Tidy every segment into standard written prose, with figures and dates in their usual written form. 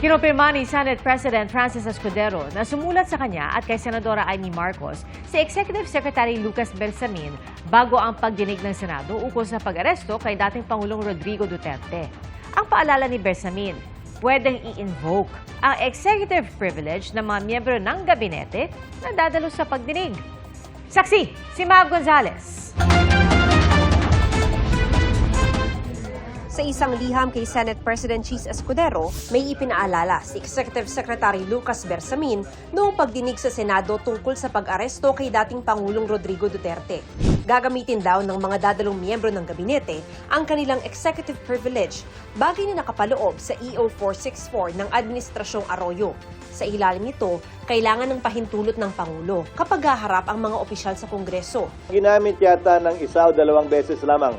Kinumpirma ni Senate President Francis Escudero na sumulat sa kanya at kay Senadora Amy Marcos si Executive Secretary Lucas Bersamin bago ang pagdinig ng Senado ukol sa pag-aresto kay dating Pangulong Rodrigo Duterte. Ang paalala ni Bersamin, pwedeng i-invoke ang executive privilege ng mga miyembro ng gabinete na dadalo sa pagdinig. Saksi, si Mav Gonzales. Sa isang liham kay Senate President Chis Escudero, may ipinaalala si Executive Secretary Lucas Bersamin noong pagdinig sa Senado tungkol sa pag-aresto kay dating Pangulong Rodrigo Duterte. Gagamitin daw ng mga dadalong miyembro ng gabinete ang kanilang executive privilege, bagay na nakapaloob sa EO 464 ng Administrasyong Arroyo. Sa ilalim nito, kailangan ng pahintulot ng Pangulo kapag haharap ang mga opisyal sa Kongreso. Ginamit yata ng isa o dalawang beses lamang.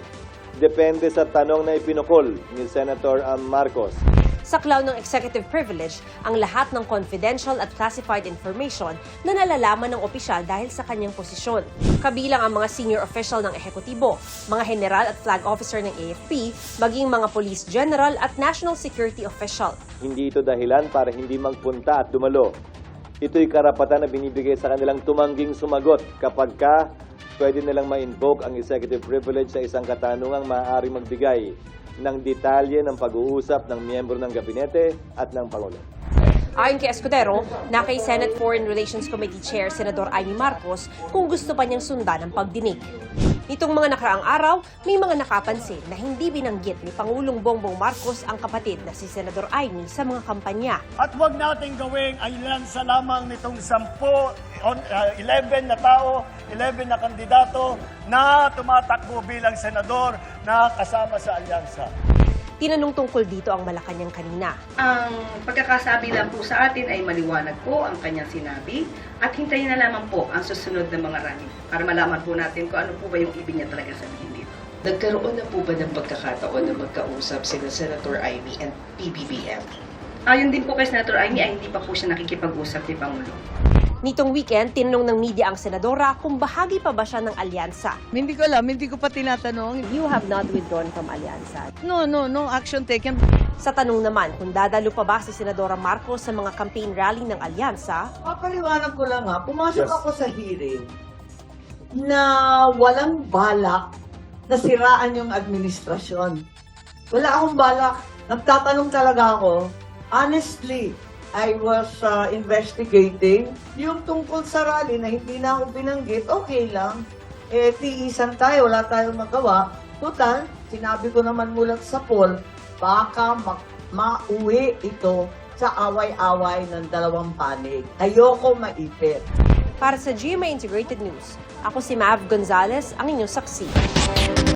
Depende sa tanong na ipinukol ni Senator Marcos. Sa klaw ng executive privilege, ang lahat ng confidential at classified information na nalalaman ng opisyal dahil sa kanyang posisyon. Kabilang ang mga senior official ng ehekutibo, mga general at flag officer ng AFP, maging mga police general at national security official. Hindi ito dahilan para hindi magpunta at dumalo. Ito'y karapatan na binibigay sa kanilang tumangging sumagot kapag pwede nilang ma-invoke ang executive privilege sa isang katanungang maaaring magbigay ng detalye ng pag-uusap ng miyembro ng gabinete at ng Pangulo. Ayon kay Escudero, na kay Senate Foreign Relations Committee Chair Senador Amy Marcos kung gusto pa niyang sundan ang pagdinig. Nitong mga nakaraang araw, may mga nakapansin na hindi binanggit ni Pangulong Bongbong Marcos ang kapatid na si Senador Amy sa mga kampanya. At huwag natin gawing alyansa lamang nitong 11 na tao, 11 na kandidato na tumatakbo bilang senador na kasama sa alyansa. Tinanong tungkol dito ang Malacanang kanina. Ang pagkakasabi lang po sa atin ay maliwanag po ang kanyang sinabi at hintayin na lamang po ang susunod na mga rally para malaman po natin kung ano po ba yung ibig niya talaga sabihin dito. Nagkaroon na po ba ng pagkakataon na magkausap sila Senator Amy and PBBM? Ayon din po kay Senator Amy ay hindi pa po siya nakikipag-usap ni Pangulo. Nitong weekend, tinanong ng media ang senadora kung bahagi pa ba siya ng alyansa. Hindi ko alam, hindi ko pa tinatanong. You have not withdrawn from alyansa. No action taken. Sa tanong naman kung dadalo pa ba si Senadora Marcos sa mga campaign rally ng alyansa, Papaliwanag ko lang pumasok ako sa hearing na walang balak na siraan yung administrasyon. Wala akong balak. Nagtatanong talaga ako. Honestly, I was investigating yung tungkol sa rally na hindi na ako binanggit, okay lang. Tiisan tayo, wala tayong magawa. Total, sinabi ko naman mulat sa poll, baka mauwi ito sa away-away ng dalawang panig. Ayoko maipit. para sa GMA Integrated News, ako si Mav Gonzales, ang inyong saksi.